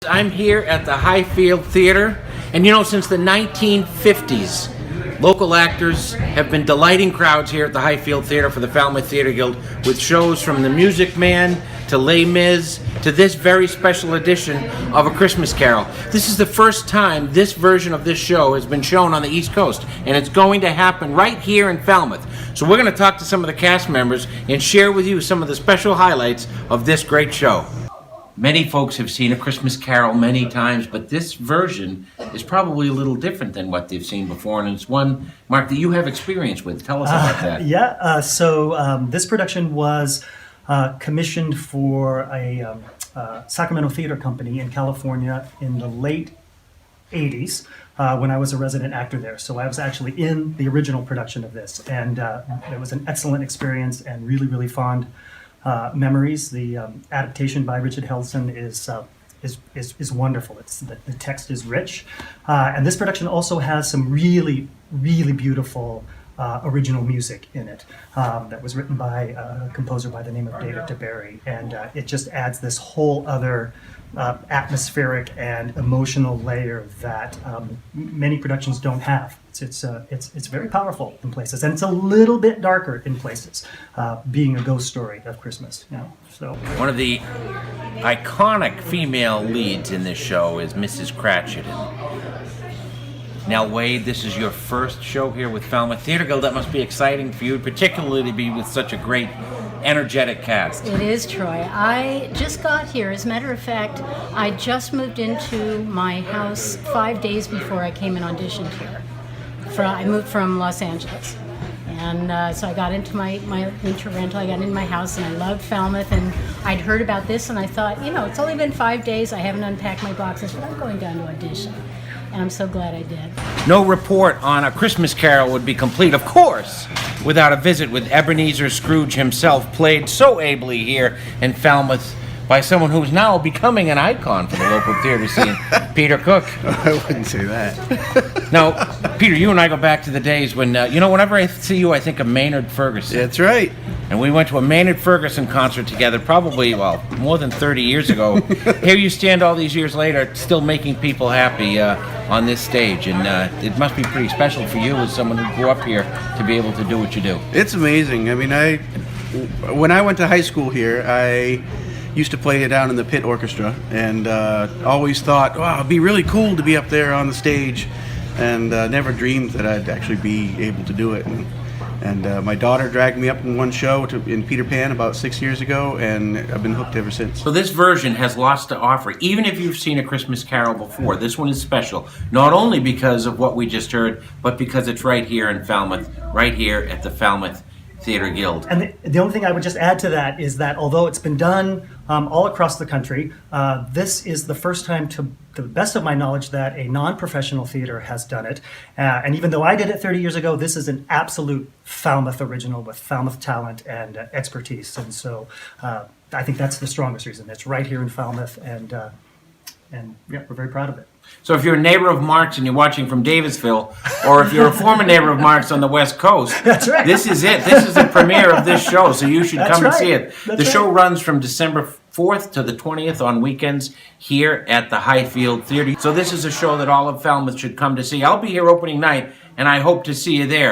I'm here at the Highfield Theater, and you know, since the 1950s, local actors have been delighting crowds here at the Highfield Theater for the Falmouth Theatre Guild with shows from The Music Man to Les Mis to this very special edition of A Christmas Carol. This is the first time this version of this show has been shown on the East Coast, and it's going to happen right here in Falmouth. So we're going to talk to some of the cast members and share with you some of the special highlights of this great show. Many folks have seen A Christmas Carol many times, but this version is probably a little different than what they've seen before, and it's one, Mark, that you have experience with. Tell us about that. So this production was commissioned for a Sacramento theater company in California in the late 80s when I was a resident actor there. So I was actually in the original production of this, and it was an excellent experience and really, really fond memories. The adaptation by Richard Helson is wonderful. The text is rich, and this production also has some really, really beautiful original music in it that was written by a composer by the name of David DeBerry, and it just adds this whole other atmospheric and emotional layer that many productions don't have. It's very powerful in places, and it's a little bit darker in places, being a ghost story of Christmas. You know, so one of the iconic female leads in this show is Mrs. Cratchit. Now, Wade, this is your first show here with Falmouth Theatre Guild. That must be exciting for you, particularly to be with such a great, energetic cast. It is, Troy. I just got here. As a matter of fact, I just moved into my house 5 days before I came and auditioned here. I moved from Los Angeles. And so I got into my winter rental, I got into my house, and I loved Falmouth, and I'd heard about this, and I thought, you know, it's only been 5 days, I haven't unpacked my boxes, but I'm going down to audition. And I'm so glad I did. No report on A Christmas Carol would be complete, of course, without a visit with Ebenezer Scrooge himself, played so ably here in Falmouth by someone who's now becoming an icon for the local theater scene, Peter Cook. I wouldn't say that. Now, Peter, you and I go back to the days when, whenever I see you, I think of Maynard Ferguson. That's right. And we went to a Maynard Ferguson concert together probably, more than 30 years ago. Here you stand all these years later, still making people happy on this stage. And it must be pretty special for you as someone who grew up here to be able to do what you do. It's amazing. I mean, when I went to high school here, I used to play down in the pit orchestra, and always thought, wow, it'd be really cool to be up there on the stage, and never dreamed that I'd actually be able to do it. And my daughter dragged me up in one show in Peter Pan about 6 years ago, and I've been hooked ever since. So this version has lots to offer. Even if you've seen A Christmas Carol before, this one is special, not only because of what we just heard, but because it's right here in Falmouth, right here at the Falmouth Theatre Guild. And the only thing I would just add to that is that although it's been done all across the country, this is the first time, to the best of my knowledge, that a non-professional theater has done it. And even though I did it 30 years ago, this is an absolute Falmouth original with Falmouth talent and expertise. And so I think that's the strongest reason. It's right here in Falmouth, and yeah, we're very proud of it. So if you're a neighbor of Mark's and you're watching from Davisville, or if you're a former neighbor of Mark's on the West Coast, that's right. This is it. This is the premiere of this show, so you should come and see it. That's the show runs from December 4th to the 20th on weekends here at the Highfield Theatre. So this is a show that all of Falmouth should come to see. I'll be here opening night, and I hope to see you there.